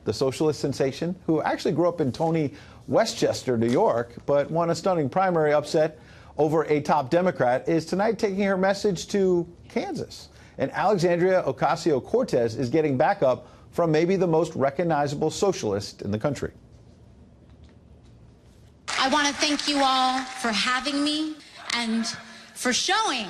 The socialist sensation, who actually grew up in Tony, Westchester, New York, but won a stunning primary upset over a top Democrat, is tonight taking her message to Kansas. And Alexandria Ocasio-Cortez is getting backup from maybe the most recognizable socialist in the country. I want to thank you all for having me and for showing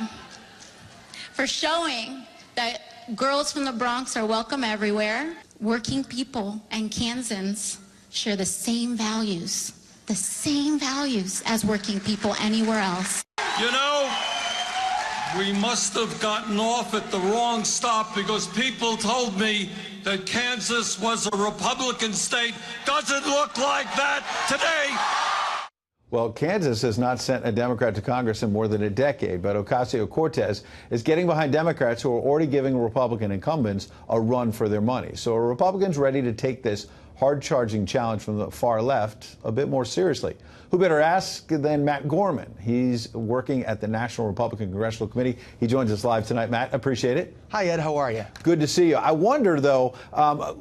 that girls from the Bronx are welcome everywhere. Working people and Kansans share the same values as working people anywhere else. You know, we must have gotten off at the wrong stop because people told me that Kansas was a Republican state. Doesn't look like that today. Well, Kansas has not sent a Democrat to Congress in more than a decade, but Ocasio-Cortez is getting behind Democrats who are already giving Republican incumbents a run for their money. So are Republicans ready to take this hard-charging challenge from the far left a bit more seriously? Who better ask than Matt Gorman? He's working at the National Republican Congressional Committee. He joins us live tonight. Matt, appreciate it. Hi, Ed. How are you? Good to see you. I wonder, though,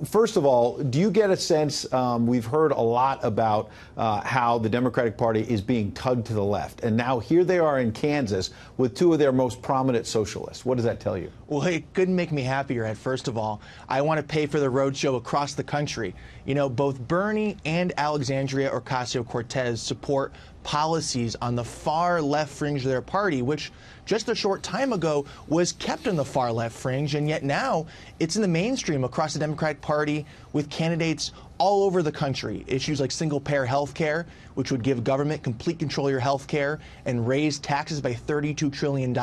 first of all, do you get a sense, we've heard a lot about how the Democratic Party is being tugged to the left, and now here they are in Kansas with two of their most prominent socialists. What does that tell you? Well, it couldn't make me happier, Ed. First of all, I want to pay for the roadshow across the country. You know, both Bernie and Alexandria Ocasio-Cortez support policies on the far left fringe of their party, which just a short time ago was kept on the far left fringe, and yet now it's in the mainstream across the Democratic Party with candidates all over the country. Issues like single-payer health care, which would give government complete control of your health care and raise taxes by $32 trillion,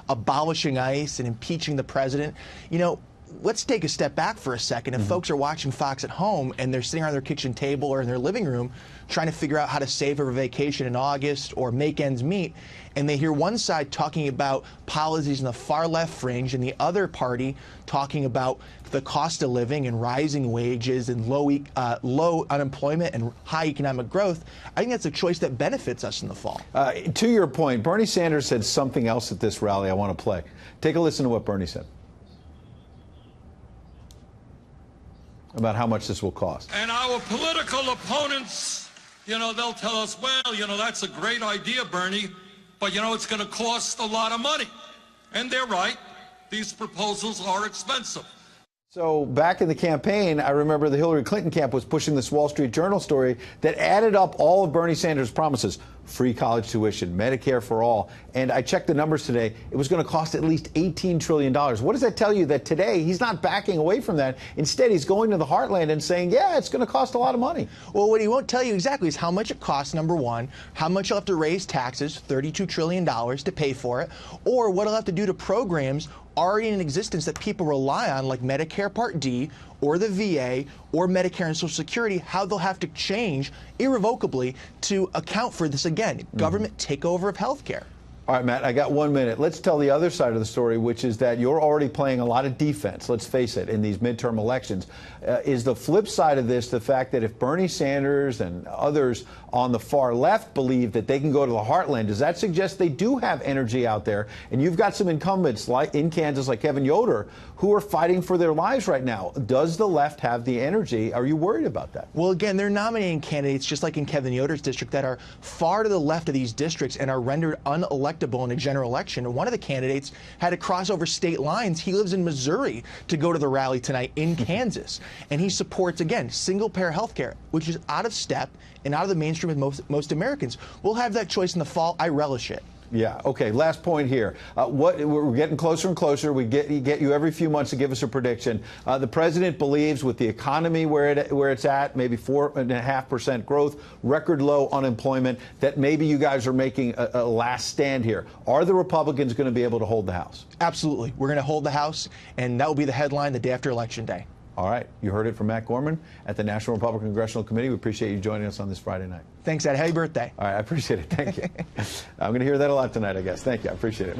abolishing ICE and impeaching the president. You know, let's take a step back for a second. If folks are watching Fox at home and they're sitting around their kitchen table or in their living room trying to figure out how to save for a vacation in August or make ends meet, and they hear one side talking about policies in the far left fringe and the other party talking about the cost of living and rising wages and low unemployment and high economic growth, I think that's a choice that benefits us in the fall. To your point, Bernie Sanders said something else at this rally I want to play. Take a listen to what Bernie said about how much this will cost. And our political opponents, you know, they'll tell us, well, you know, that's a great idea, Bernie, but, you know, it's going to cost a lot of money. And they're right. These proposals are expensive. So back in the campaign, I remember the Hillary Clinton camp was pushing this Wall Street Journal story that added up all of Bernie Sanders' promises: free college tuition, Medicare for all. And I checked the numbers today. It was going to cost at least $18 trillion. What does that tell you? That today he's not backing away from that. Instead, he's going to the heartland and saying, yeah, it's going to cost a lot of money. Well, what he won't tell you exactly is how much it costs, number one, how much he'll have to raise taxes, $32 trillion to pay for it, or what he'll have to do to programs already in existence that people rely on, like Medicare Part D or the VA or Medicare and Social Security, how they'll have to change irrevocably to account for this again, government takeover of health care. All right, Matt, I got 1 minute. Let's tell the other side of the story, which is that you're already playing a lot of defense, let's face it, in these midterm elections. Is the flip side of this the fact that if Bernie Sanders and others on the far left believe that they can go to the heartland, does that suggest they do have energy out there? And you've got some incumbents like in Kansas, like Kevin Yoder, who are fighting for their lives right now. Does the left have the energy? Are you worried about that? Well, again, they're nominating candidates, just like in Kevin Yoder's district, that are far to the left of these districts and are rendered unelectable in a general election. And one of the candidates had to cross over state lines. He lives in Missouri to go to the rally tonight in Kansas. And he supports, again, single-payer health care, which is out of step and out of the mainstream with most Americans. We'll have that choice in the fall. I relish it. Yeah. Okay. Last point here. We're getting closer and closer. We get you every few months to give us a prediction. The president believes, with the economy where it's at, maybe 4.5% growth, record low unemployment, that maybe you guys are making a last stand here. Are the Republicans going to be able to hold the House? Absolutely. We're going to hold the House, and that will be the headline the day after Election Day. All right. You heard it from Matt Gorman at the National Republican Congressional Committee. We appreciate you joining us on this Friday night. Thanks, Ed. Happy birthday. All right. I appreciate it. Thank you. I'm going to hear that a lot tonight, I guess. Thank you. I appreciate it.